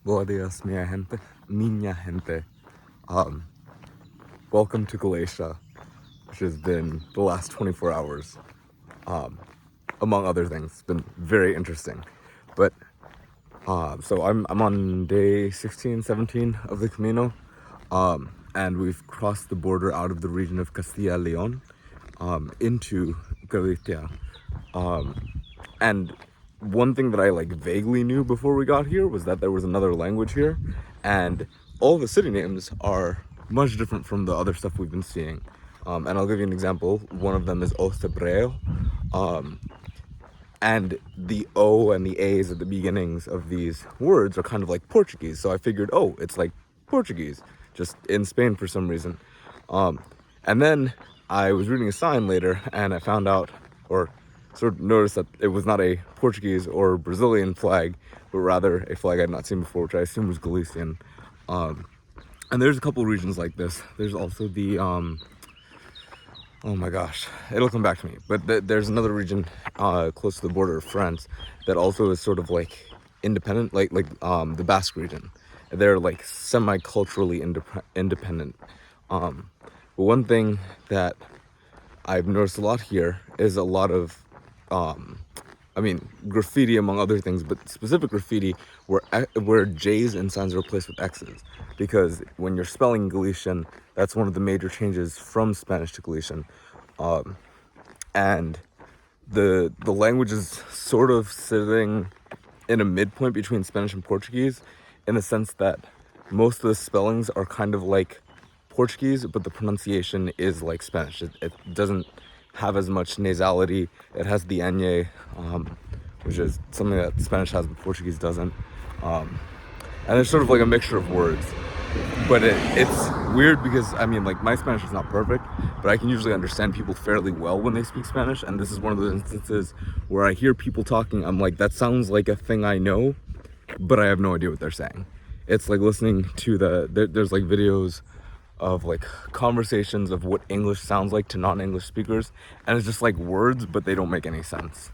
Buenos días, minha gente. Um, Welcome to Galatia, which has been the last 24 hours, among other things. It's been very interesting. But, so I'm on day 16, 17 of the Camino, and we've crossed the border out of the region of Castilla y Leon, into Galicia. And one thing that I like vaguely knew before we got here was that there was another language here, and all the city names are much different from the other stuff we've been seeing. And I'll give you an example. One of them is Ostebreo, and the O and the A's at the beginnings of these words are kind of like Portuguese. So I figured, oh, it's like Portuguese, just in Spain for some reason. And then I was reading a sign later, and I found out, or sort of noticed, that it was not a Portuguese or Brazilian flag, but rather a flag I'd not seen before, which I assume was Galician. And there's a couple regions like this. There's also the oh my gosh, it'll come back to me. But there's another region close to the border of France that also is sort of like independent, like the Basque region. They're like semi-culturally independent. But one thing that I've noticed a lot here is a lot of, graffiti among other things, but specific graffiti where J's and signs are replaced with X's. Because when you're spelling Galician, that's one of the major changes from Spanish to Galician. And the language is sort of sitting in a midpoint between Spanish and Portuguese, in the sense that most of the spellings are kind of like Portuguese, but the pronunciation is like Spanish. It doesn't have as much nasality. It has the ñ, which is something that Spanish has but Portuguese doesn't. And it's sort of like a mixture of words. But it's weird because, like, my Spanish is not perfect, but I can usually understand people fairly well when they speak Spanish. And this is one of those instances where I hear people talking, I'm like, that sounds like a thing I know, but I have no idea what they're saying. It's like listening to there's like videos of like conversations of what English sounds like to non-English speakers, and it's just like words, but they don't make any sense.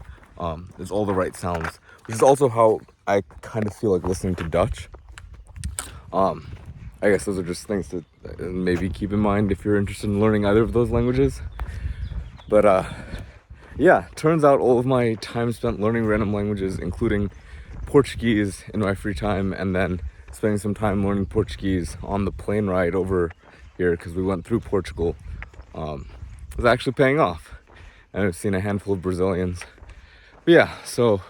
It's all the right sounds, which is also how I kind of feel like listening to Dutch. I guess those are just things to maybe keep in mind if you're interested in learning either of those languages. But yeah, turns out all of my time spent learning random languages, including Portuguese in my free time, and then spending some time learning Portuguese on the plane ride over here, because we went through Portugal, was actually paying off. And I've seen a handful of Brazilians. But yeah, so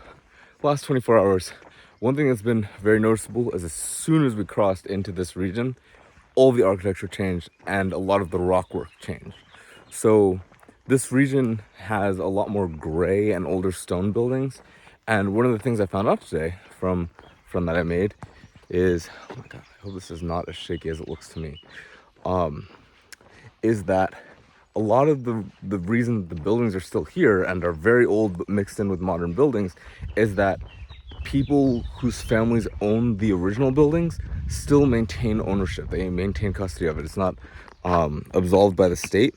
last 24 hours, one thing that's been very noticeable is as soon as we crossed into this region, all the architecture changed and a lot of the rock work changed. So this region has a lot more gray and older stone buildings. And one of the things I found out today from that I made is, oh my god, I hope this is not as shaky as it looks to me, is that a lot of the reason the buildings are still here and are very old but mixed in with modern buildings is that people whose families own the original buildings still maintain ownership. They maintain custody of it. It's not absolved by the state,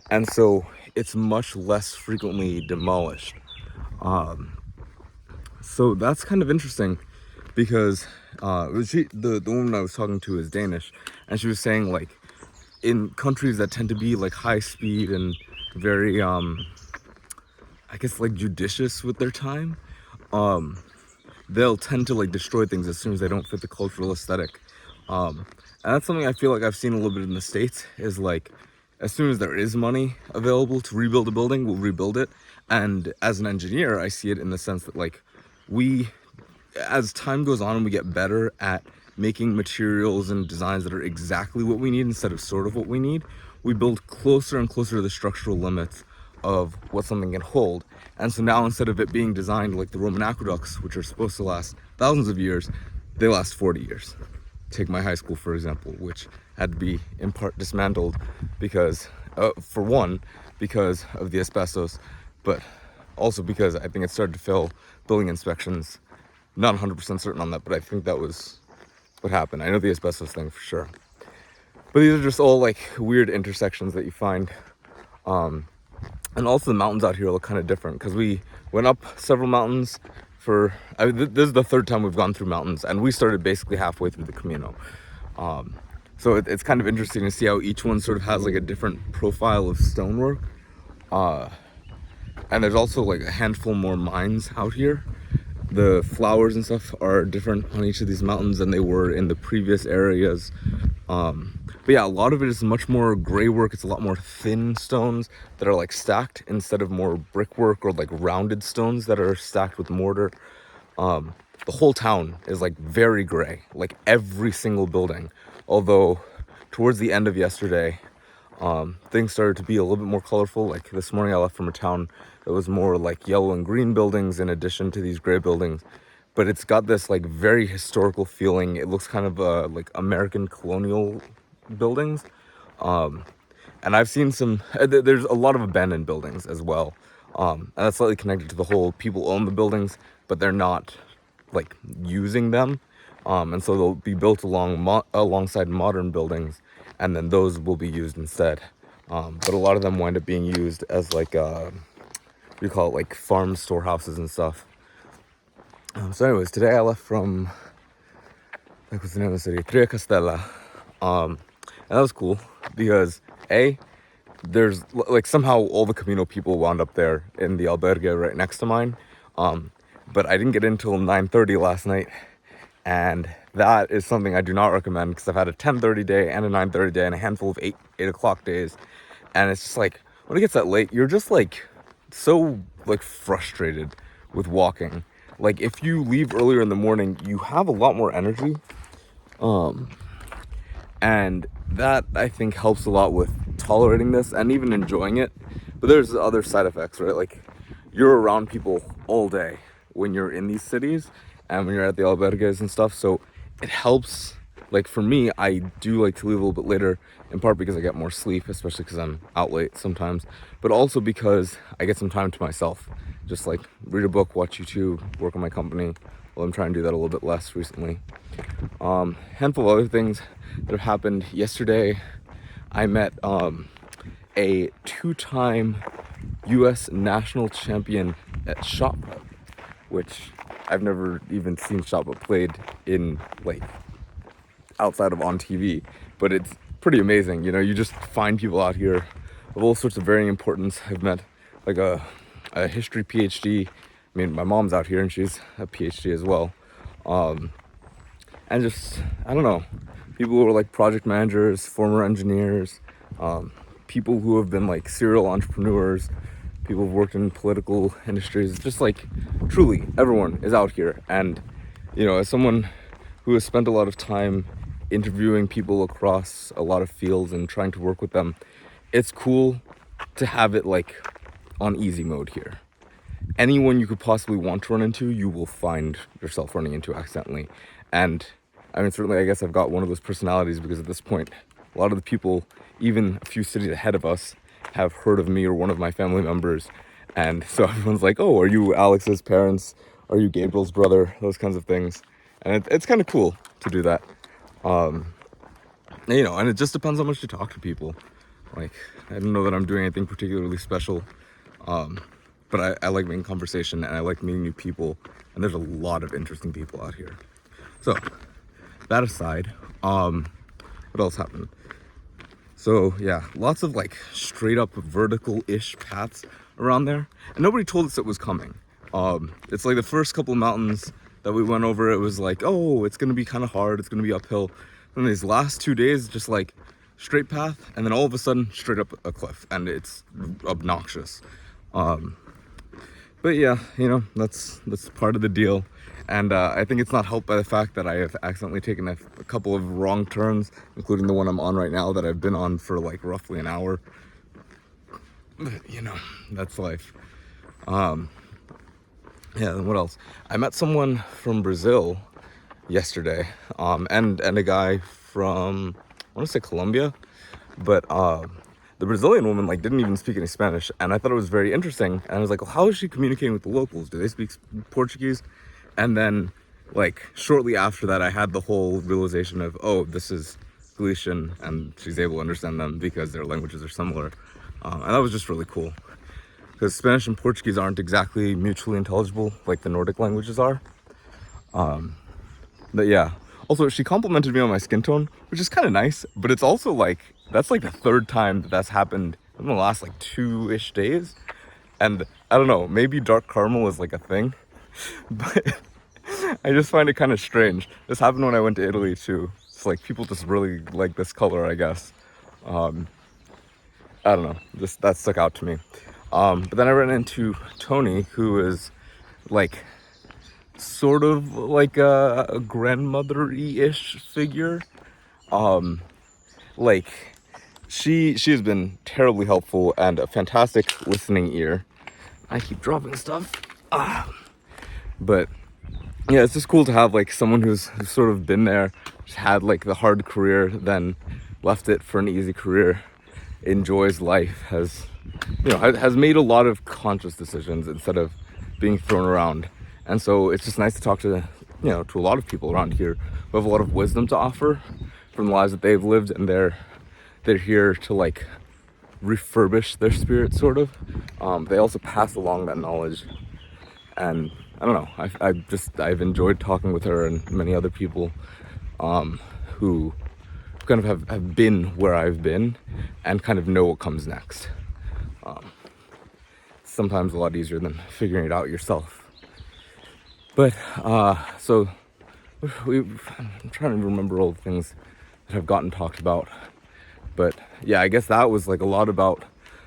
and so it's much less frequently demolished. So that's kind of interesting, because the woman I was talking to is Danish, and she was saying, like, in countries that tend to be like high speed and very I guess like judicious with their time, they'll tend to like destroy things as soon as they don't fit the cultural aesthetic. And that's something I feel like I've seen a little bit in the States, is like, as soon as there is money available to rebuild a building, we'll rebuild it. And as an engineer, I see it in the sense that, like, as time goes on and we get better at making materials and designs that are exactly what we need instead of sort of what we need, we build closer and closer to the structural limits of what something can hold. And so now, instead of it being designed like the Roman aqueducts, which are supposed to last thousands of years, they last 40 years. Take my high school, for example, which had to be in part dismantled because, for one, because of the asbestos, but also because I think it started to fail building inspections. Not 100% certain on that, but I think that was what happened. I know the asbestos thing for sure. But these are just all like weird intersections that you find. And also the mountains out here look kind of different, because we went up several mountains this is the third time we've gone through mountains, and we started basically halfway through the Camino. So it's kind of interesting to see how each one sort of has like a different profile of stonework. And there's also like a handful more mines out here. The flowers and stuff are different on each of these mountains than they were in the previous areas. But yeah, a lot of it is much more gray work. It's a lot more thin stones that are like stacked instead of more brickwork or like rounded stones that are stacked with mortar. The whole town is like very gray, like every single building. Although towards the end of yesterday, things started to be a little bit more colorful. Like this morning I left from a town that was more like yellow and green buildings in addition to these gray buildings. But it's got this like very historical feeling. It looks kind of like American colonial buildings. And I've seen some, there's a lot of abandoned buildings as well. And that's slightly connected to the whole people own the buildings, but they're not like using them. And so they'll be built alongside modern buildings, and then those will be used instead. But a lot of them wind up being used as like, we call it like farm storehouses and stuff. So anyways, today I left from, like, what's the name of the city? Tria Castella. And that was cool because there's like somehow all the Camino people wound up there in the albergue right next to mine. But I didn't get in until 9:30 last night. And that is something I do not recommend because I've had a 10:30 day and a 9:30 day and a handful of 8 o'clock days. And it's just like, when it gets that late, you're just like so like frustrated with walking. Like if you leave earlier in the morning, you have a lot more energy. And that I think helps a lot with tolerating this and even enjoying it. But there's other side effects, right? Like you're around people all day when you're in these cities and when you're at the albergues and stuff. So it helps. Like for me, I do like to leave a little bit later, in part because I get more sleep, especially because I'm out late sometimes, but also because I get some time to myself. Just like read a book, watch YouTube, work on my company. Well, I'm trying to do that a little bit less recently. Handful of other things that have happened. Yesterday, I met a 2-time U.S. national champion at shot put, which I've never even seen shot put played in like outside of on TV, but it's pretty amazing. You know, you just find people out here of all sorts of varying importance. I've met like a history PhD. I mean, my mom's out here and she's a PhD as well. And just, I don't know, people who are like project managers, former engineers, people who have been like serial entrepreneurs, people who've worked in political industries. Just like truly everyone is out here. And, you know, as someone who has spent a lot of time interviewing people across a lot of fields and trying to work with them, it's cool to have it like on easy mode here. Anyone you could possibly want to run into, you will find yourself running into accidentally. And I mean, certainly I guess I've got one of those personalities because at this point, a lot of the people, even a few cities ahead of us, have heard of me or one of my family members. And so everyone's like, oh, are you Alex's parents? Are you Gabriel's brother? Those kinds of things. And it's kind of cool to do that. You know, and it just depends how much you talk to people. Like, I don't know that I'm doing anything particularly special. But I like making conversation and I like meeting new people. And there's a lot of interesting people out here. So, that aside, what else happened? So, yeah, lots of like straight up vertical-ish paths around there. And nobody told us it was coming. It's like the first couple of mountains that we went over, it was like, oh, it's going to be kind of hard. It's going to be uphill. And these last 2 days, just like straight path. And then all of a sudden, straight up a cliff. And it's obnoxious. But yeah, you know, that's part of the deal. And I think it's not helped by the fact that I have accidentally taken a couple of wrong turns, including the one I'm on right now that I've been on for like roughly an hour. But, you know, that's life. Yeah, and what else? I met someone from Brazil yesterday, and a guy from, I want to say Colombia, but the Brazilian woman like didn't even speak any Spanish, and I thought it was very interesting. And I was like, well, how is she communicating with the locals? Do they speak Portuguese? And then like shortly after that, I had the whole realization of, oh, this is Galician, and she's able to understand them because their languages are similar, and that was just really cool. because Spanish and Portuguese aren't exactly mutually intelligible like the Nordic languages are. But yeah, also she complimented me on my skin tone, which is kind of nice, but it's also like, that's like the third time that that's happened in the last like 2-ish days. And I don't know, maybe dark caramel is like a thing, but I just find it kind of strange. This happened when I went to Italy too. It's like people just really like this color, I guess. I don't know, just that stuck out to me. But then I ran into Tony, who is like sort of like a grandmother-y-ish figure. Like she has been terribly helpful and a fantastic listening ear. I keep dropping stuff. But yeah, it's just cool to have like someone who's sort of been there, just had like the hard career, then left it for an easy career, enjoys life, has made a lot of conscious decisions instead of being thrown around. And so it's just nice to talk to a lot of people around here who have a lot of wisdom to offer from the lives that they've lived, and they're here to like refurbish their spirit, sort of. They also pass along that knowledge, and I don't know, I've enjoyed talking with her and many other people who kind of have been where I've been and kind of know what comes next. Sometimes a lot easier than figuring it out yourself. But so I'm trying to remember all the things that have gotten talked about. But yeah, I guess that was like a lot about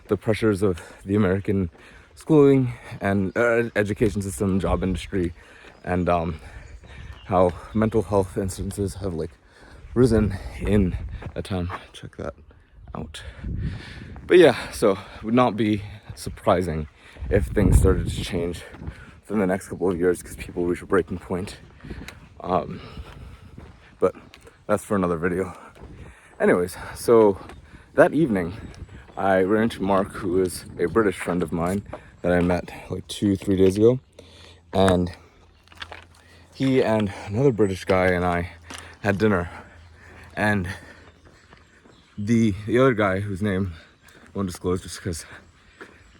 the pressures of the American schooling and education system, job industry, and how mental health instances have like risen in that time. Check that out. But yeah, so it would not be surprising if things started to change within the next couple of years because people reach a breaking point. But that's for another video. Anyways, so that evening I ran into Mark, who is a British friend of mine that I met like 2-3 days ago, and he and another British guy and I had dinner, and the other guy, whose name I won't disclose just because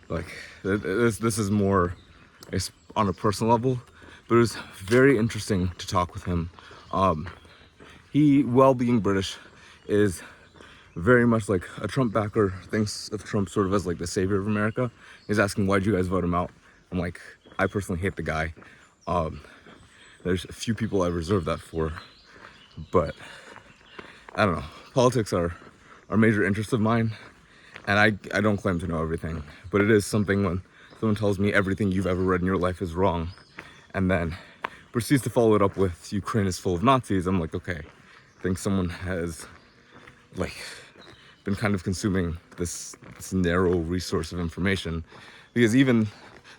like this is more on a personal level, but it was very interesting to talk with him. He, while being British, is very much like a Trump backer, thinks of Trump sort of as like the savior of America. He's asking, why'd you guys vote him out? I'm like, I personally hate the guy. There's a few people I reserve that for, but I don't know. Politics are a major interest of mine, and I don't claim to know everything, but it is something when someone tells me everything you've ever read in your life is wrong, and then proceeds to follow it up with Ukraine is full of Nazis. I'm like, okay, I think someone has like been kind of consuming this narrow resource of information, because even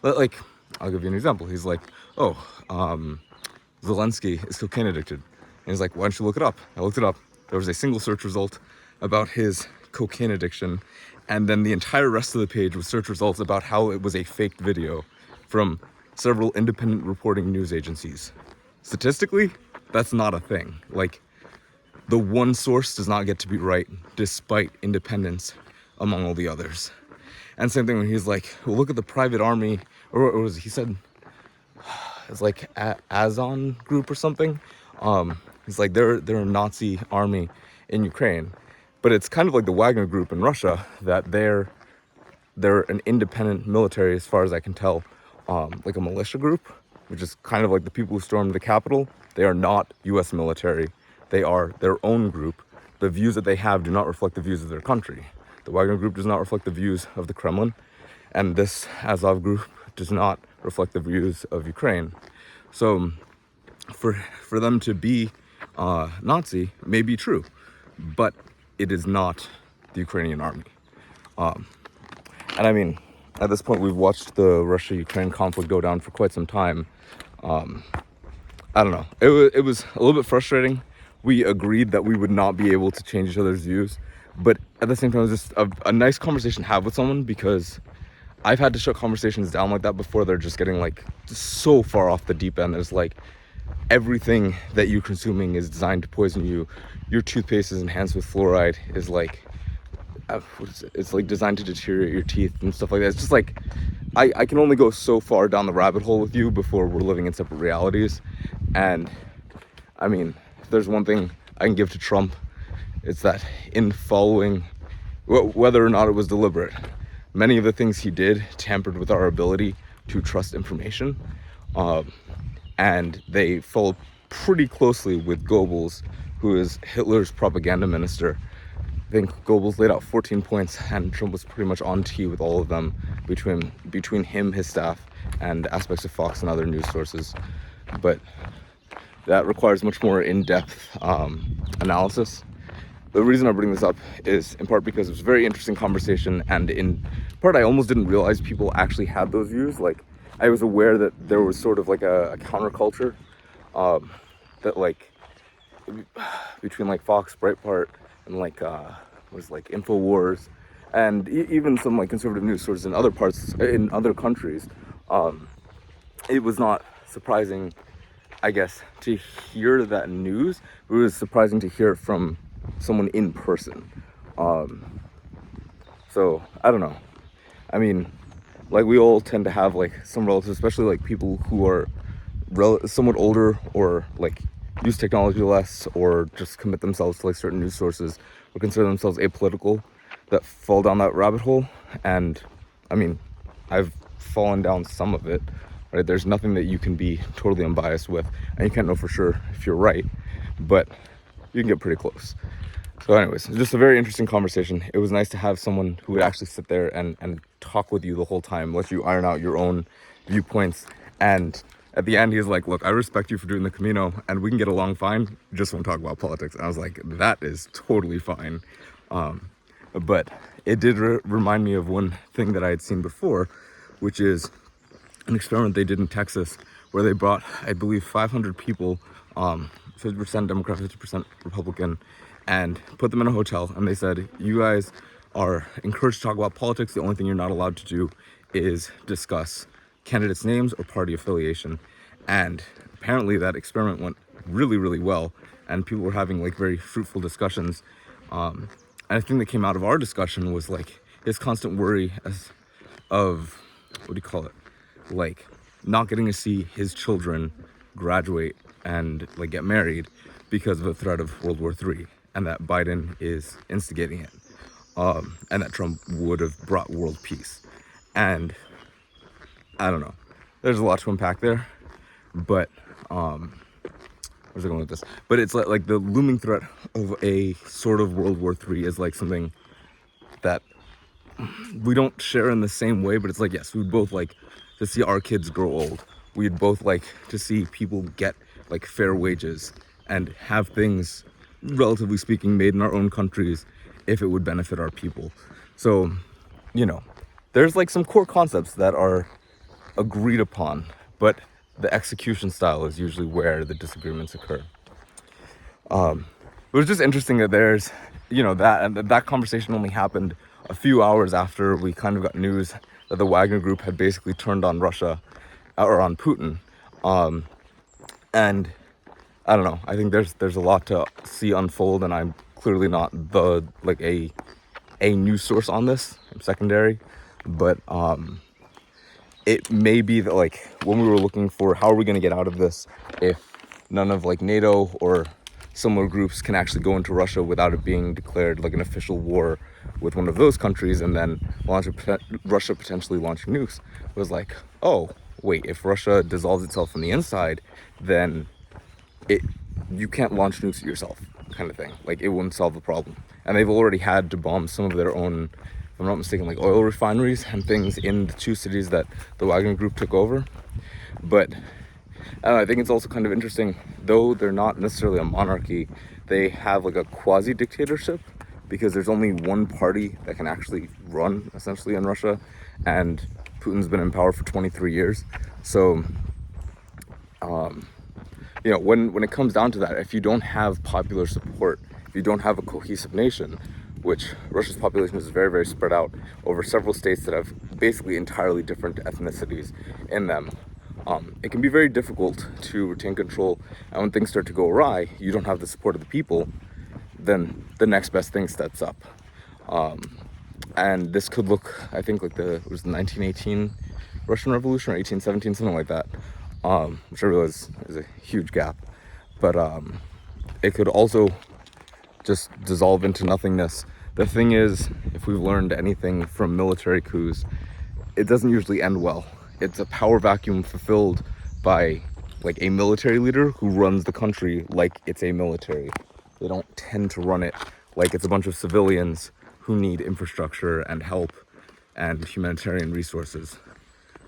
like, I'll give you an example. He's like, oh, Zelensky is cocaine addicted, and he's like, why don't you look it up? I looked it up. There was a single search result about his cocaine addiction, and then the entire rest of the page was search results about how it was a faked video from several independent reporting news agencies. Statistically, that's not a thing. Like, the one source does not get to be right despite independence among all the others. And same thing when he's like, well, look at the private army, or was he said it's like Azon group or something. He's like, they're a Nazi army in Ukraine, but it's kind of like the Wagner group in Russia, that they're an independent military, as far as I can tell, like a militia group, which is kind of like the people who stormed the Capitol. They are not U.S. military. They are their own group. The views that they have do not reflect the views of their country. The Wagner group does not reflect the views of the Kremlin, and this Azov group does not reflect the views of Ukraine. So for them to be Nazi may be true, but it is not the Ukrainian army. And I mean, at this point, we've watched the Russia-Ukraine conflict go down for quite some time. I don't know. It was a little bit frustrating. We agreed that we would not be able to change each other's views, but at the same time, it was just a nice conversation to have with someone, because I've had to shut conversations down like that before. They're just getting like just so far off the deep end. There's like, everything that you're consuming is designed to poison you. Your toothpaste is enhanced with fluoride, is like, it's like designed to deteriorate your teeth and stuff like that. It's just like I can only go so far down the rabbit hole with you before we're living in separate realities. And I mean, if there's one thing I can give to Trump, it's that in following, whether or not it was deliberate, many of the things he did tampered with our ability to trust information. And they followed pretty closely with Goebbels, who is Hitler's propaganda minister. I think Goebbels laid out 14 points, and Trump was pretty much on tee with all of them between him, his staff, and aspects of Fox and other news sources. But that requires much more in-depth analysis. The reason I bring this up is in part because it was a very interesting conversation, and in part I almost didn't realize people actually had those views. Like, I was aware that there was sort of like a counterculture that like between like Fox, Breitbart, and like was like InfoWars, and even some like conservative news sources in other parts in other countries. It was not surprising, I guess, to hear that news. It was surprising to hear it from someone in person. So I don't know. I mean, like, we all tend to have like some relatives, especially like people who are somewhat older, or like use technology less, or just commit themselves to like certain news sources, or consider themselves apolitical, that fall down that rabbit hole. And I mean, I've fallen down some of it, right? There's nothing that you can be totally unbiased with, and you can't know for sure if you're right, but you can get pretty close. So anyways, just a very interesting conversation. It was nice to have someone who would actually sit there and talk with you the whole time, let you iron out your own viewpoints. And at the end, he's like, look, I respect you for doing the Camino, and we can get along fine, just won't talk about politics. And I was like, that is totally fine. But it did remind me of one thing that I had seen before, which is an experiment they did in Texas, where they brought, I believe, 500 people, 50% Democrat, 50% Republican, and put them in a hotel, and they said, you guys are encouraged to talk about politics. The only thing you're not allowed to do is discuss candidates' names or party affiliation. And apparently that experiment went really, really well, and people were having like very fruitful discussions. And the thing that came out of our discussion was like his constant worry of, what do you call it, like not getting to see his children graduate and like get married because of the threat of World War III, and that Biden is instigating it, and that Trump would have brought world peace. And I don't know, there's a lot to unpack there, but where's I going with this? But it's like the looming threat of a sort of World War III is like something that we don't share in the same way, but it's like, yes, we'd both like to see our kids grow old. We'd both like to see people get like fair wages and have things, relatively speaking, made in our own countries if it would benefit our people. So, you know, there's like some core concepts that are agreed upon, but the execution style is usually where the disagreements occur. It was just interesting that there's, you know, that conversation only happened a few hours after we kind of got news that the Wagner Group had basically turned on Russia, or on Putin. And I don't know, I think there's a lot to see unfold, and I'm clearly not the like a news source on this. I'm secondary, but it may be that like when we were looking for how are we going to get out of this if none of like NATO or similar groups can actually go into Russia without it being declared like an official war with one of those countries, and then Russia potentially launching nukes, it was like, oh wait, if Russia dissolves itself from the inside, then you can't launch nukes yourself, kind of thing. Like, it wouldn't solve the problem. And they've already had to bomb some of their own, if I'm not mistaken, like oil refineries and things in the two cities that the Wagner Group took over. But I think it's also kind of interesting, though they're not necessarily a monarchy, they have like a quasi-dictatorship, because there's only one party that can actually run, essentially, in Russia, and Putin's been in power for 23 years. So, you know, when it comes down to that, if you don't have popular support, if you don't have a cohesive nation, which Russia's population is very, very spread out over several states that have basically entirely different ethnicities in them, it can be very difficult to retain control. And when things start to go awry, you don't have the support of the people, then the next best thing sets up. And this could look, I think, like it was the 1918 Russian Revolution or 1817, something like that, which I realize is a huge gap. But it could also just dissolve into nothingness. The thing is, if we've learned anything from military coups, it doesn't usually end well. It's a power vacuum fulfilled by like a military leader who runs the country like it's a military. They don't tend to run it like it's a bunch of civilians who need infrastructure and help and humanitarian resources.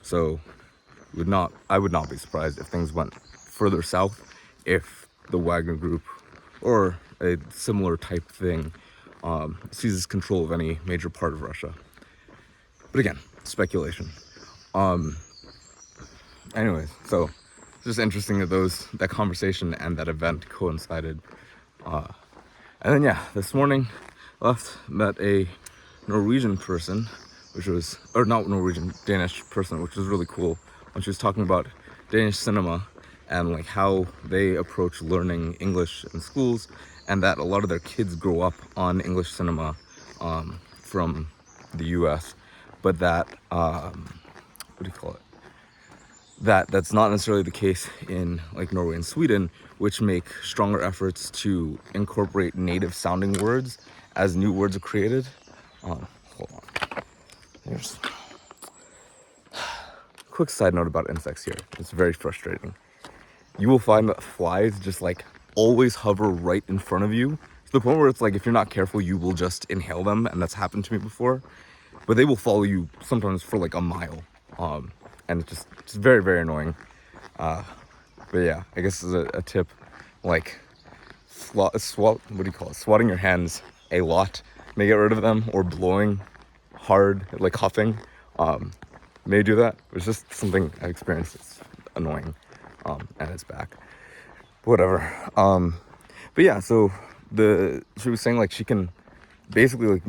So I would not be surprised if things went further south if the Wagner Group or a similar type thing seizes control of any major part of Russia. But again, speculation. Anyways, so it's just interesting that that conversation and that event coincided. And then yeah, this morning met a Norwegian person, or not Norwegian, Danish person, which was really cool when she was talking about Danish cinema and like how they approach learning English in schools, and that a lot of their kids grow up on English cinema from the US, but that that's not necessarily the case in like Norway and Sweden, which make stronger efforts to incorporate native sounding words as new words are created. Hold on. There's quick side note about insects here. It's very frustrating. You will find that flies just like always hover right in front of you to the point where it's like if you're not careful, you will just inhale them, and that's happened to me before. But they will follow you sometimes for like a mile. And it's very, very annoying. But yeah, I guess as a tip, like swatting your hands a lot may get rid of them, or blowing hard, like huffing, may do that. It's just something I've experienced. It's annoying, and it's back. Whatever. But yeah, so she was saying like she can basically like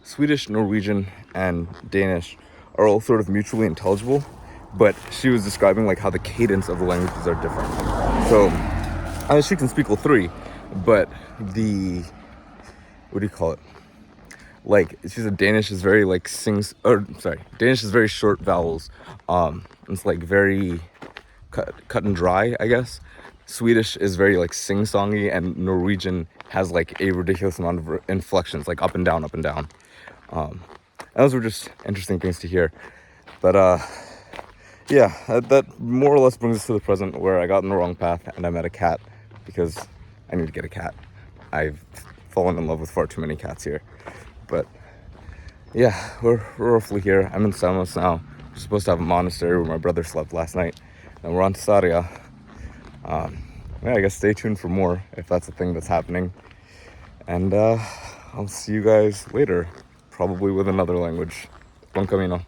Swedish, Norwegian, and Danish are all sort of mutually intelligible, but she was describing like how the cadence of the languages are different. So she can speak all three, but like she said Danish is very like Danish is very short vowels. It's like very cut and dry, I guess. Swedish is very like sing-songy, and Norwegian has like a ridiculous amount of inflections, like up and down, up and down. Those were just interesting things to hear. But yeah, that more or less brings us to the present, where I got in the wrong path and I met a cat because I need to get a cat. I've fallen in love with far too many cats here. But yeah, we're roughly here. I'm in Samos now. We're supposed to have a monastery where my brother slept last night, and we're on to Saria. Yeah, I guess stay tuned for more if that's a thing that's happening. And I'll see you guys later, probably with another language. Buen Camino.